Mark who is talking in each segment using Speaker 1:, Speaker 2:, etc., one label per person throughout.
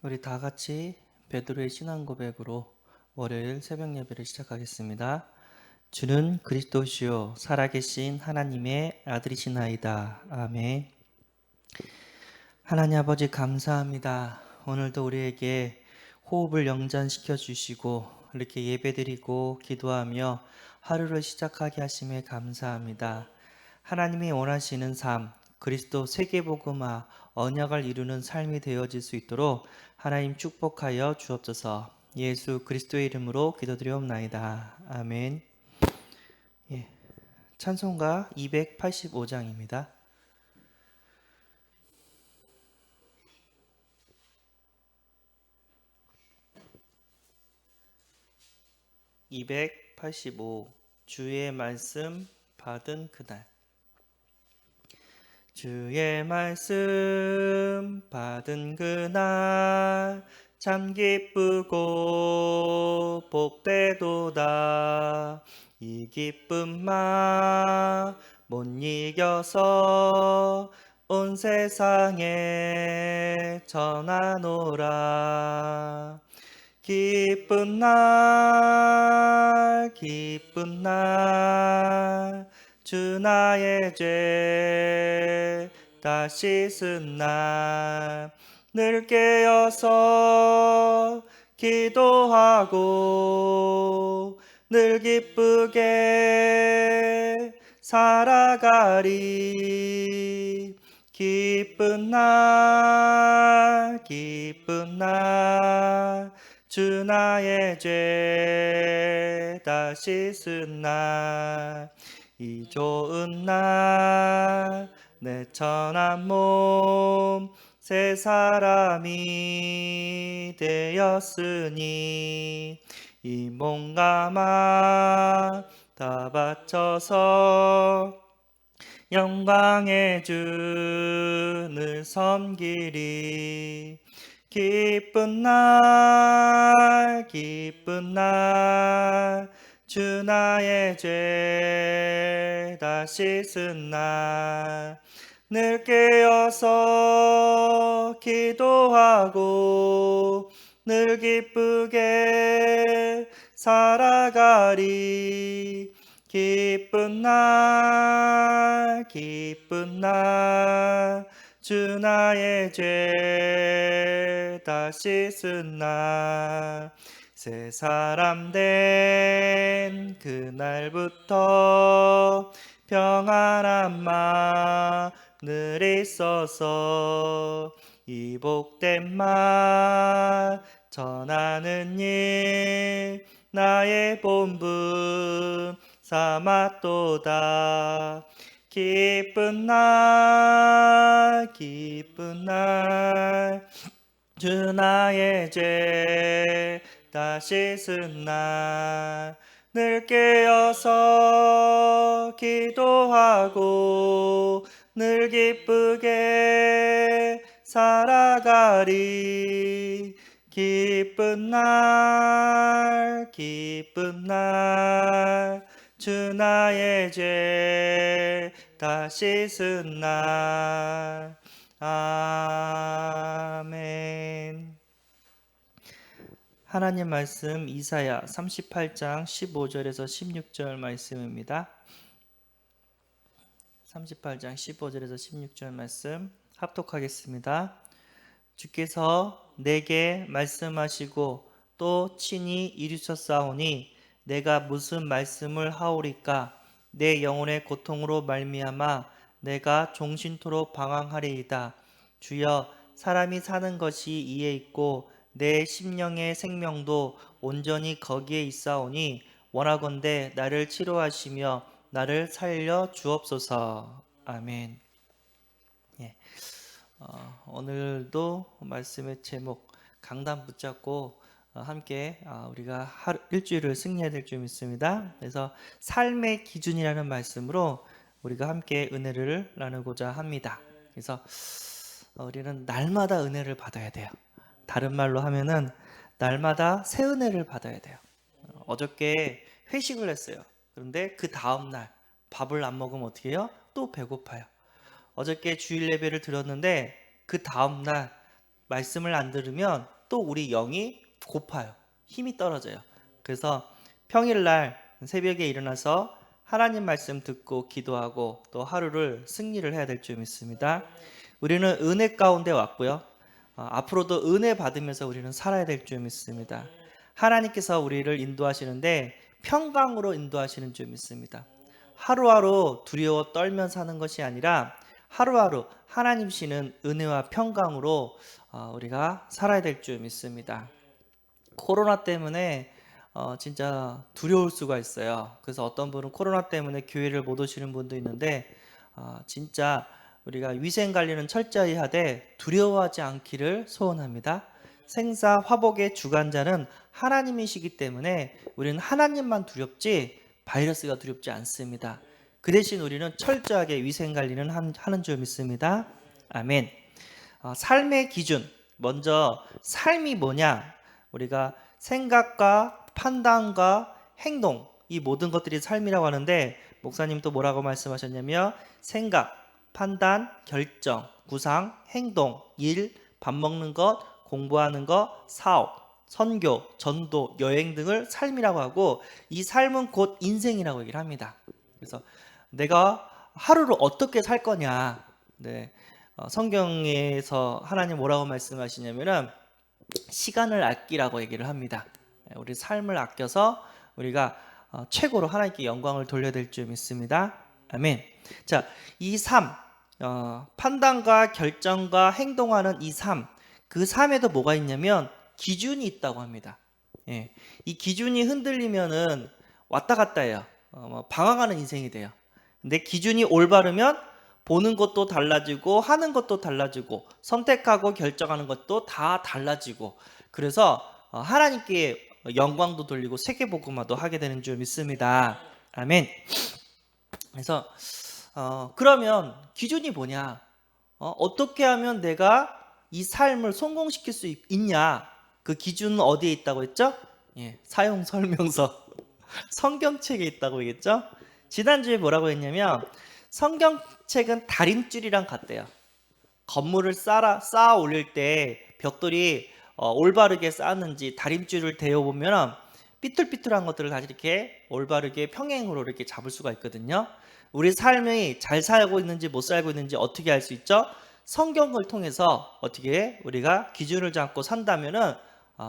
Speaker 1: 우리 다 같이 베드로의 신앙 고백으로 월요일 새벽 예배를 시작하겠습니다. 주는 그리스도시요 살아계신 하나님의 아들이시나이다. 아멘. 하나님 아버지 감사합니다. 오늘도 우리에게 호흡을 영전시켜 주시고 이렇게 예배드리고 기도하며 하루를 시작하게 하심에 감사합니다. 하나님이 원하시는 삶, 그리스도 세계복음화 언약을 이루는 삶이 되어질 수 있도록 하나님 축복하여 주옵소서. 예수 그리스도의 이름으로 기도드리옵나이다. 아멘. 예, 찬송가 285장입니다. 285 주의 말씀 받은 그날. 주의 말씀 받은 그날 참 기쁘고 복되도다. 이 기쁨만 못 이겨서 온 세상에 전하노라. 기쁜 날 주 나의 죄 다 씻은 날 늘 깨어서 기도하고 늘 기쁘게 살아가리. 기쁜 날 주 나의 죄 다 씻은 날 이 좋은 날 내 천한 몸 새 사람이 되었으니 이 몸과 맘 다 바쳐서 영광의 주를 섬기리. 기쁜 날 주 나의 죄 다 씻은 날 늘 깨어서 기도하고 늘 기쁘게 살아가리. 기쁜 날 주 나의 죄 다 씻은 날 새 사람 된 그날부터 평안한 마늘 있어서 이 복된 말 전하는 일 나의 본분 삼았도다. 기쁜 날 주 나의 죄 다 씻은 날 늘 깨어서 기도하고 늘 기쁘게 살아가리. 기쁜 날 주 나의 죄 다 씻은 날. 아멘. 하나님 말씀 이사야 38장 15절에서 16절 말씀입니다. 38장 15절에서 16절 말씀 합독하겠습니다. 주께서 내게 말씀하시고 또 친히 이루셨사오니 내가 무슨 말씀을 하오리까. 내 영혼의 고통으로 말미암아 내가 종신토록 방황하리이다. 주여, 사람이 사는 것이 이에 있고 내 심령의 생명도 온전히 거기에 있사오니 원하건대 나를 치료하시며 나를 살려 주옵소서. 아멘. 예. 오늘도 말씀의 제목 강단 붙잡고 함께 우리가 일주일을 승리해야 될 줄 믿습니다. 그래서 삶의 기준이라는 말씀으로 우리가 함께 은혜를 나누고자 합니다. 그래서 우리는 날마다 은혜를 받아야 돼요. 다른 말로 하면은 날마다 새 은혜를 받아야 돼요. 어저께 회식을 했어요. 그런데 그 다음날 밥을 안 먹으면 어떻게 해요? 또 배고파요. 어저께 주일 예배를 드렸는데 그 다음날 말씀을 안 들으면 또 우리 영이 고파요. 힘이 떨어져요. 그래서 평일날 새벽에 일어나서 하나님 말씀 듣고 기도하고 또 하루를 승리를 해야 될 줄 믿습니다. 우리는 은혜 가운데 왔고요. 앞으로도 은혜 받으면서 우리는 살아야 될 줄 믿습니다. 하나님께서 우리를 인도하시는데 평강으로 인도하시는 줄 믿습니다. 하루하루 두려워 떨면 사는 것이 아니라 하루하루 하나님 시는 은혜와 평강으로 우리가 살아야 될 줄 믿습니다. 코로나 때문에 진짜 두려울 수가 있어요. 그래서 어떤 분은 코로나 때문에 교회를 못 오시는 분도 있는데 진짜 우리가 위생관리는 철저히 하되 두려워하지 않기를 소원합니다. 생사 화복의 주관자는 하나님이시기 때문에 우리는 하나님만 두렵지 바이러스가 두렵지 않습니다. 그 대신 우리는 철저하게 위생관리는 하는 줄 믿습니다. 아멘. 삶의 기준, 먼저 삶이 뭐냐? 우리가 생각과 판단과 행동, 이 모든 것들이 삶이라고 하는데 목사님 또 뭐라고 말씀하셨냐면 생각, 판단, 결정, 구상, 행동, 일, 밥 먹는 것, 공부하는 것, 사업, 선교, 전도, 여행 등을 삶이라고 하고 이 삶은 곧 인생이라고 얘기를 합니다. 그래서 내가 하루를 어떻게 살 거냐. 네. 성경에서 하나님 뭐라고 말씀하시냐면은 시간을 아끼라고 얘기를 합니다. 우리 삶을 아껴서 우리가 최고로 하나님께 영광을 돌려야 될 줄 믿습니다. 아멘. 자, 이 삶, 판단과 결정과 행동하는 이 삶, 그 삶에도 뭐가 있냐면 기준이 있다고 합니다. 예, 이 기준이 흔들리면은 왔다 갔다 해요. 방황하는 인생이 돼요. 근데 기준이 올바르면 보는 것도 달라지고 하는 것도 달라지고 선택하고 결정하는 것도 다 달라지고 그래서 하나님께 영광도 돌리고 세계복음화도 하게 되는 줄 믿습니다. 아멘. 그래서 그러면 기준이 뭐냐? 어떻게 하면 내가 이 삶을 성공시킬 수 있냐? 그 기준은 어디에 있다고 했죠? 예, 사용 설명서 성경책에 있다고 얘기했죠? 지난주에 뭐라고 했냐면 성경책은 다림줄이랑 같대요. 건물을 쌓아 올릴 때 벽돌이 올바르게 쌓았는지 다림줄을 대어보면 삐뚤삐뚤한 것들을 다시 이렇게 올바르게 평행으로 이렇게 잡을 수가 있거든요. 우리 삶이 잘 살고 있는지 못 살고 있는지 어떻게 알 수 있죠? 성경을 통해서 어떻게 우리가 기준을 잡고 산다면은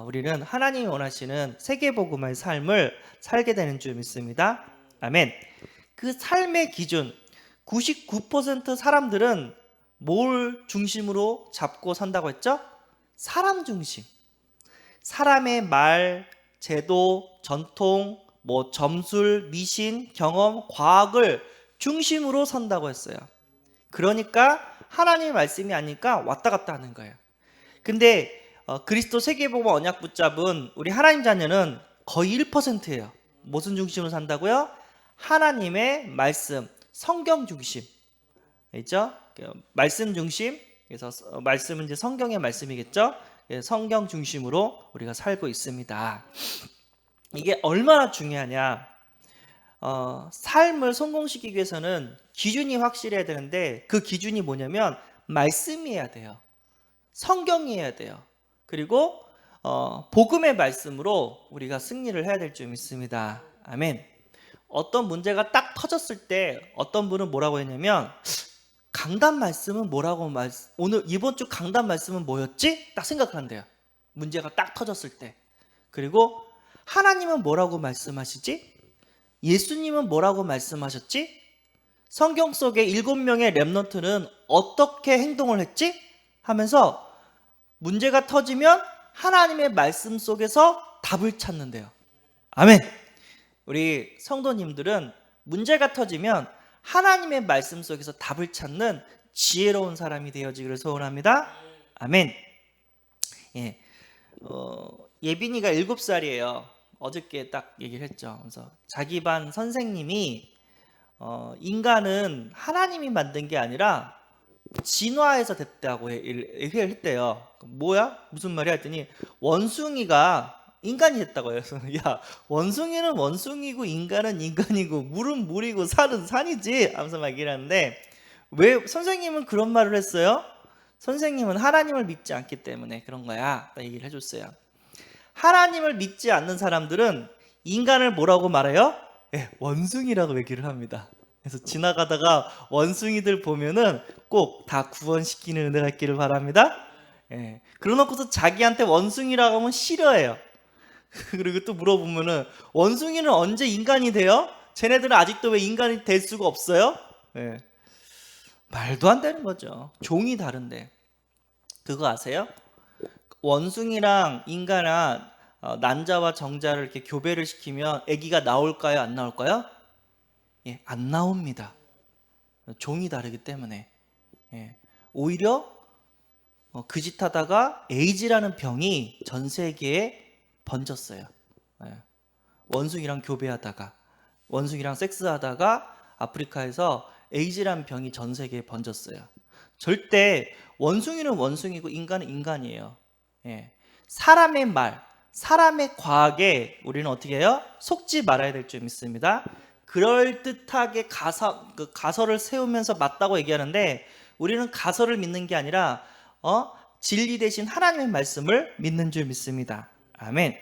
Speaker 1: 우리는 하나님이 원하시는 세계복음화의 삶을 살게 되는 줄 믿습니다. 아멘. 그 삶의 기준 99% 사람들은 뭘 중심으로 잡고 산다고 했죠? 사람 중심. 사람의 말, 제도, 전통, 점술, 미신, 경험, 과학을 중심으로 산다고 했어요. 그러니까 하나님의 말씀이 아니까 왔다 갔다 하는 거예요. 근데 그리스도 세계복음 언약 붙잡은 우리 하나님 자녀는 거의 1%예요. 무슨 중심으로 산다고요? 하나님의 말씀, 성경 중심. 있죠? 말씀 중심. 그래서 말씀은 이제 성경의 말씀이겠죠? 성경 중심으로 우리가 살고 있습니다. 이게 얼마나 중요하냐? 삶을 성공시키기 위해서는 기준이 확실해야 되는데 그 기준이 뭐냐면 말씀이어야 돼요. 성경이어야 돼요. 그리고 복음의 말씀으로 우리가 승리를 해야 될 줄 믿습니다. 아멘. 어떤 문제가 딱 터졌을 때 어떤 분은 뭐라고 했냐면 강단 말씀은 뭐라고 오늘 이번 주 강단 말씀은 뭐였지? 딱 생각을 한대요. 문제가 딱 터졌을 때. 그리고 하나님은 뭐라고 말씀하시지? 예수님은 뭐라고 말씀하셨지? 성경 속의 7명의 렘넌트는 어떻게 행동을 했지? 하면서 문제가 터지면 하나님의 말씀 속에서 답을 찾는데요. 아멘. 우리 성도님들은 문제가 터지면 하나님의 말씀 속에서 답을 찾는 지혜로운 사람이 되어지기를 소원합니다. 아멘. 예, 예빈이가 7살이에요. 어저께 딱 얘기를 했죠. 그래서 자기 반 선생님이 인간은 하나님이 만든 게 아니라 진화해서 됐다고 얘기를 했대요. 뭐야? 무슨 말이야? 했더니 원숭이가 인간이 됐다고 해요. 야, 원숭이는 원숭이고 인간은 인간이고 물은 물이고 산은 산이지 하면서 막 얘기를 하는데 왜 선생님은 그런 말을 했어요? 선생님은 하나님을 믿지 않기 때문에 그런 거야. 딱 얘기를 해줬어요. 하나님을 믿지 않는 사람들은 인간을 뭐라고 말해요? 예, 원숭이라고 얘기를 합니다. 그래서 지나가다가 원숭이들 보면은 꼭 다 구원시키는 은혜가 있기를 바랍니다. 예, 그러놓고서 자기한테 원숭이라고 하면 싫어해요. 그리고 또 물어보면은 원숭이는 언제 인간이 돼요? 쟤네들은 아직도 왜 인간이 될 수가 없어요? 예, 말도 안 되는 거죠. 종이 다른데. 그거 아세요? 원숭이랑 인간은 난자와 정자를 이렇게 교배를 시키면 아기가 나올까요? 안 나올까요? 예, 안 나옵니다. 종이 다르기 때문에. 예, 오히려 그 짓 하다가 에이즈라는 병이 전 세계에 번졌어요. 예, 원숭이랑 교배하다가, 원숭이랑 섹스하다가 아프리카에서 에이즈라는 병이 전 세계에 번졌어요. 절대 원숭이는 원숭이고 인간은 인간이에요. 예, 사람의 말, 사람의 과학에 우리는 어떻게 해요? 속지 말아야 될 줄 믿습니다. 그럴듯하게 가설을 세우면서 맞다고 얘기하는데 우리는 가설을 믿는 게 아니라 진리 대신 하나님의 말씀을 믿는 줄 믿습니다. 아멘.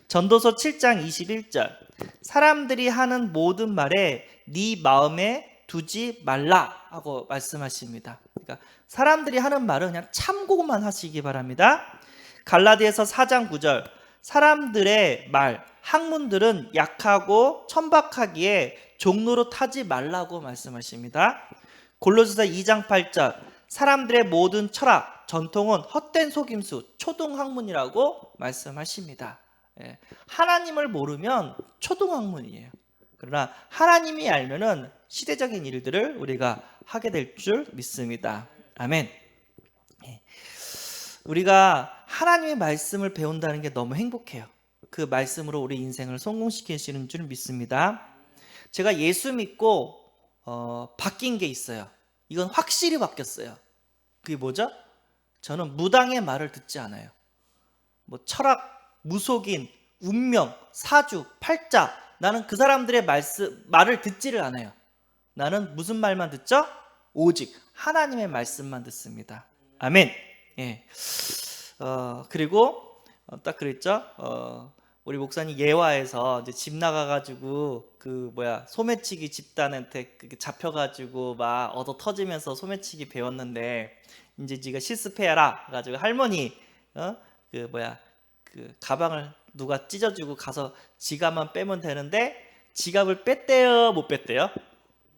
Speaker 1: 전도서 7장 21절 사람들이 하는 모든 말에 네 마음에 두지 말라 하고 말씀하십니다. 그러니까 사람들이 하는 말은 그냥 참고만 하시기 바랍니다. 갈라디아서 4장 9절 사람들의 말, 학문들은 약하고 천박하기에 종로로 타지 말라고 말씀하십니다. 골로새서 2장 8절 사람들의 모든 철학, 전통은 헛된 속임수, 초등학문이라고 말씀하십니다. 예, 하나님을 모르면 초등학문이에요. 그러나 하나님이 알면은 시대적인 일들을 우리가 하게 될 줄 믿습니다. 아멘. 예, 우리가 하나님의 말씀을 배운다는 게 너무 행복해요. 그 말씀으로 우리 인생을 성공시키시는 줄 믿습니다. 제가 예수 믿고 바뀐 게 있어요. 이건 확실히 바뀌었어요. 그게 뭐죠? 저는 무당의 말을 듣지 않아요. 뭐 철학, 무속인, 운명, 사주, 팔자 나는 그 사람들의 말을 듣지를 않아요. 나는 무슨 말만 듣죠? 오직 하나님의 말씀만 듣습니다. 아멘. 예. 그리고 딱 그랬죠. 우리 목사님 예화에서 이제 집 나가가지고 소매치기 집단한테 잡혀가지고 막 얻어 터지면서 소매치기 배웠는데 이제 네가 실습해라 가지고 할머니 그 가방을 누가 찢어주고 가서 지갑만 빼면 되는데 지갑을 뺐대요, 못 뺐대요?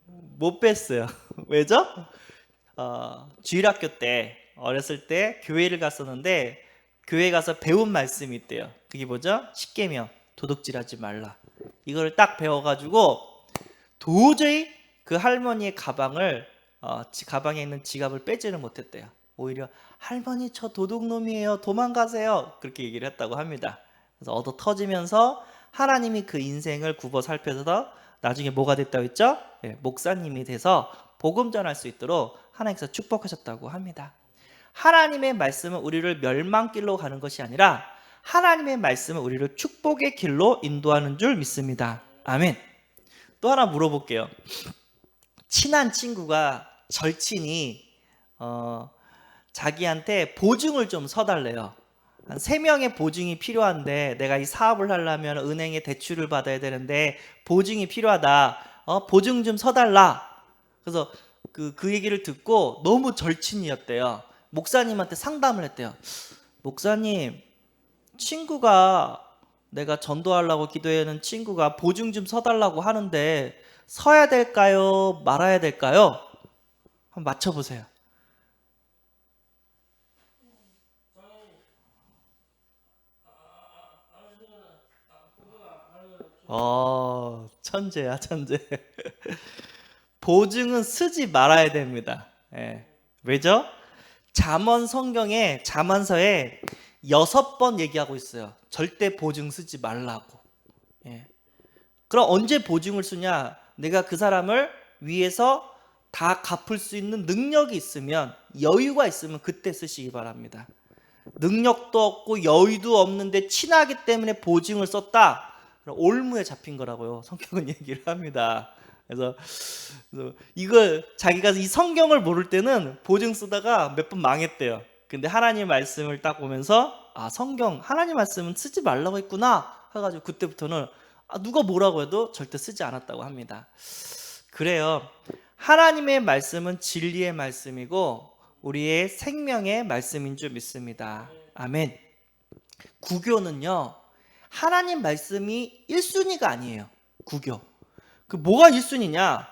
Speaker 1: 못 뺐어요. 왜죠? 주일학교 때 어렸을 때 교회를 갔었는데 교회 가서 배운 말씀이 있대요. 그게 뭐죠? 십계명, 도둑질하지 말라. 이거를 딱 배워가지고 도저히 그 할머니의 가방에 있는 지갑을 빼지는 못했대요. 오히려 할머니 저 도둑놈이에요, 도망가세요, 그렇게 얘기를 했다고 합니다. 그래서 얻어 터지면서 하나님이 그 인생을 굽어 살펴서 나중에 뭐가 됐다고 했죠? 네, 목사님이 돼서 복음 전할 수 있도록 하나님께서 축복하셨다고 합니다. 하나님의 말씀은 우리를 멸망길로 가는 것이 아니라 하나님의 말씀은 우리를 축복의 길로 인도하는 줄 믿습니다. 아멘. 또 하나 물어볼게요. 친한 친구가 절친이 자기한테 보증을 좀 서달래요. 한 3명의 보증이 필요한데 내가 이 사업을 하려면 은행에 대출을 받아야 되는데 보증이 필요하다. 보증 좀 서달라. 그래서 그 얘기를 듣고 너무 절친이었대요. 목사님한테 상담을 했대요. 목사님, 친구가 내가 전도하려고 기도하는 친구가 보증 좀 서달라고 하는데 서야 될까요? 말아야 될까요? 한번 맞춰보세요. 천재야, 천재. 보증은 쓰지 말아야 됩니다. 예. 왜죠? 잠언 성경에 잠언서에 6번 얘기하고 있어요. 절대 보증 쓰지 말라고. 예. 그럼 언제 보증을 쓰냐? 내가 그 사람을 위해서 다 갚을 수 있는 능력이 있으면, 여유가 있으면 그때 쓰시기 바랍니다. 능력도 없고 여유도 없는데 친하기 때문에 보증을 썼다. 그럼 올무에 잡힌 거라고요. 성경은 얘기를 합니다. 그래서 이걸 자기가 이 성경을 모를 때는 보증 쓰다가 몇 번 망했대요. 근데 하나님 말씀을 딱 보면서 아, 성경 하나님 말씀은 쓰지 말라고 했구나 해가지고 그때부터는 누가 뭐라고 해도 절대 쓰지 않았다고 합니다. 그래요. 하나님의 말씀은 진리의 말씀이고 우리의 생명의 말씀인 줄 믿습니다. 아멘. 구교는요, 하나님 말씀이 1순위가 아니에요. 구교. 그 뭐가 1순위냐?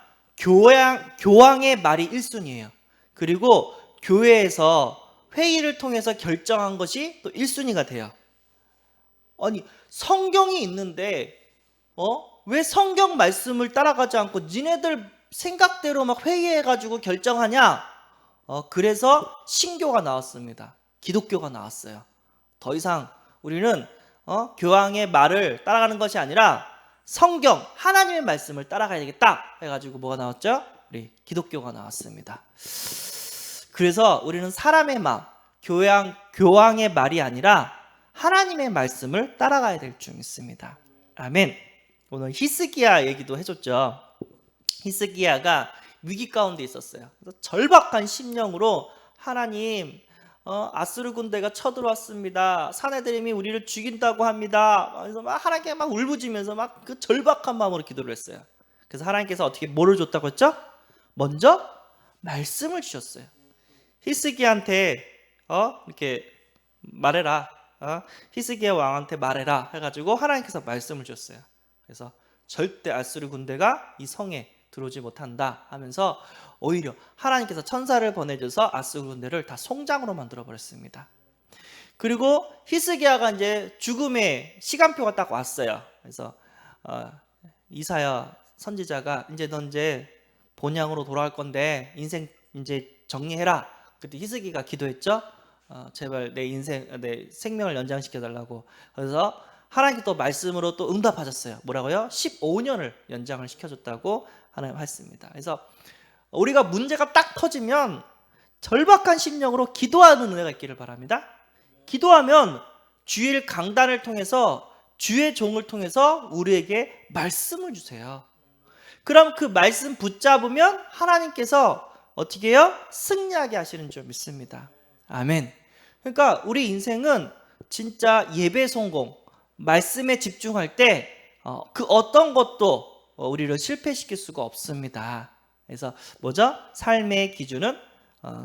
Speaker 1: 교황의 말이 1순위예요. 그리고 교회에서 회의를 통해서 결정한 것이 또 1순위가 돼요. 아니, 성경이 있는데 왜 성경 말씀을 따라가지 않고 니네들 생각대로 막 회의해가지고 결정하냐? 그래서 신교가 나왔습니다. 기독교가 나왔어요. 더 이상 우리는 교황의 말을 따라가는 것이 아니라 성경, 하나님의 말씀을 따라가야 되겠다 해가지고 뭐가 나왔죠? 우리 기독교가 나왔습니다. 그래서 우리는 사람의 마음, 교황의 말이 아니라 하나님의 말씀을 따라가야 될 줄 믿습니다. 아멘. 오늘 히스기야 얘기도 해줬죠. 히스기야가 위기 가운데 있었어요. 그래서 절박한 심령으로 하나님, 아수르 군대가 쳐들어왔습니다. 사내들임이 우리를 죽인다고 합니다. 그래서 막 하나님께 막 울부짖으면서 막 그 절박한 마음으로 기도를 했어요. 그래서 하나님께서 어떻게 뭐를 줬다고 했죠? 먼저 말씀을 주셨어요. 히스기야한테 이렇게 말해라. 히스기야 왕한테 말해라 해가지고 하나님께서 말씀을 주셨어요. 그래서 절대 아수르 군대가 이 성에 들어오지 못한다 하면서 오히려 하나님께서 천사를 보내줘서 아수르 군대를 다 송장으로 만들어 버렸습니다. 그리고 히스기야가 이제 죽음의 시간표가 딱 왔어요. 그래서 이사야 선지자가 이제 넌 이제 본향으로 돌아갈 건데 인생 이제 정리해라. 그때 히스기야가 기도했죠. 제발 내 생명을 연장시켜 달라고. 그래서 하나님께 또 말씀으로 또 응답하셨어요. 뭐라고요? 15년을 연장을 시켜줬다고 하나님 했습니다. 그래서 우리가 문제가 딱 터지면 절박한 심령으로 기도하는 은혜가 있기를 바랍니다. 기도하면 주일 강단을 통해서 주의 종을 통해서 우리에게 말씀을 주세요. 그럼 그 말씀 붙잡으면 하나님께서 어떻게 해요? 승리하게 하시는 줄 믿습니다. 아멘. 그러니까 우리 인생은 진짜 예배 성공, 말씀에 집중할 때 그 어떤 것도 우리를 실패시킬 수가 없습니다. 그래서 뭐죠? 삶의 기준은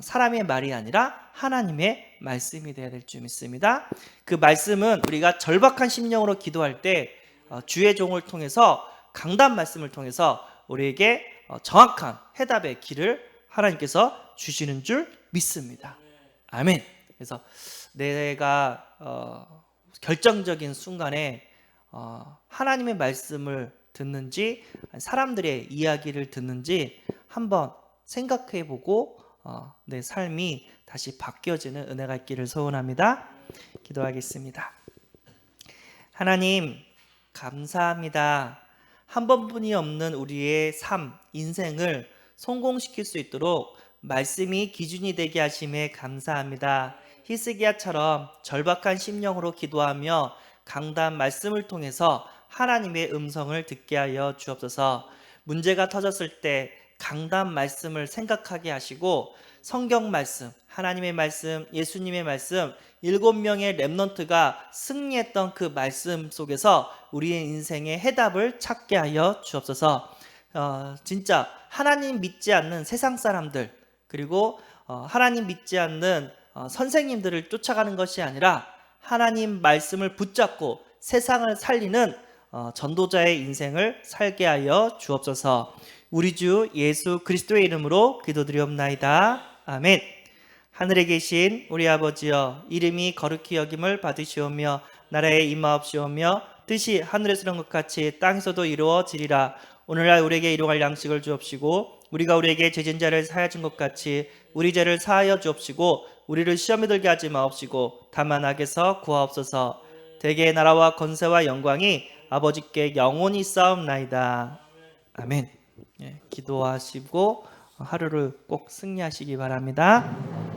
Speaker 1: 사람의 말이 아니라 하나님의 말씀이 되어야 될 줄 믿습니다. 그 말씀은 우리가 절박한 심령으로 기도할 때 주의 종을 통해서 강단 말씀을 통해서 우리에게 정확한 해답의 길을 하나님께서 주시는 줄 믿습니다. 아멘. 그래서 내가 결정적인 순간에 하나님의 말씀을 듣는지 사람들의 이야기를 듣는지 한번 생각해보고 내 삶이 다시 바뀌어지는 은혜가 있기를 소원합니다. 기도하겠습니다. 하나님 감사합니다. 한 번뿐이 없는 우리의 삶, 인생을 성공시킬 수 있도록 말씀이 기준이 되게 하심에 감사합니다. 히스기야처럼 절박한 심령으로 기도하며 강단 말씀을 통해서 하나님의 음성을 듣게 하여 주옵소서. 문제가 터졌을 때 강단 말씀을 생각하게 하시고 성경 말씀, 하나님의 말씀, 예수님의 말씀, 7명의 렘넌트가 승리했던 그 말씀 속에서 우리의 인생의 해답을 찾게 하여 주옵소서. 진짜 하나님 믿지 않는 세상 사람들, 그리고 하나님 믿지 않는 선생님들을 쫓아가는 것이 아니라 하나님 말씀을 붙잡고 세상을 살리는 전도자의 인생을 살게 하여 주옵소서. 우리 주 예수 그리스도의 이름으로 기도드리옵나이다. 아멘. 하늘에 계신 우리 아버지여, 이름이 거룩히 여김을 받으시오며 나라에 임하옵시오며 뜻이 하늘에서 이룬 것 같이 땅에서도 이루어지리라. 오늘날 우리에게 일용할 양식을 주옵시고 우리가 우리에게 죄진 자를 사하여 것 같이 우리 죄를 사하여 주옵시고 우리를 시험에 들게 하지 마옵시고 다만 악에서 구하옵소서. 대개의 나라와 권세와 영광이 아버지께 영원히 있사옵나이다. 아멘. 기도하시고 하루를 꼭 승리하시기 바랍니다.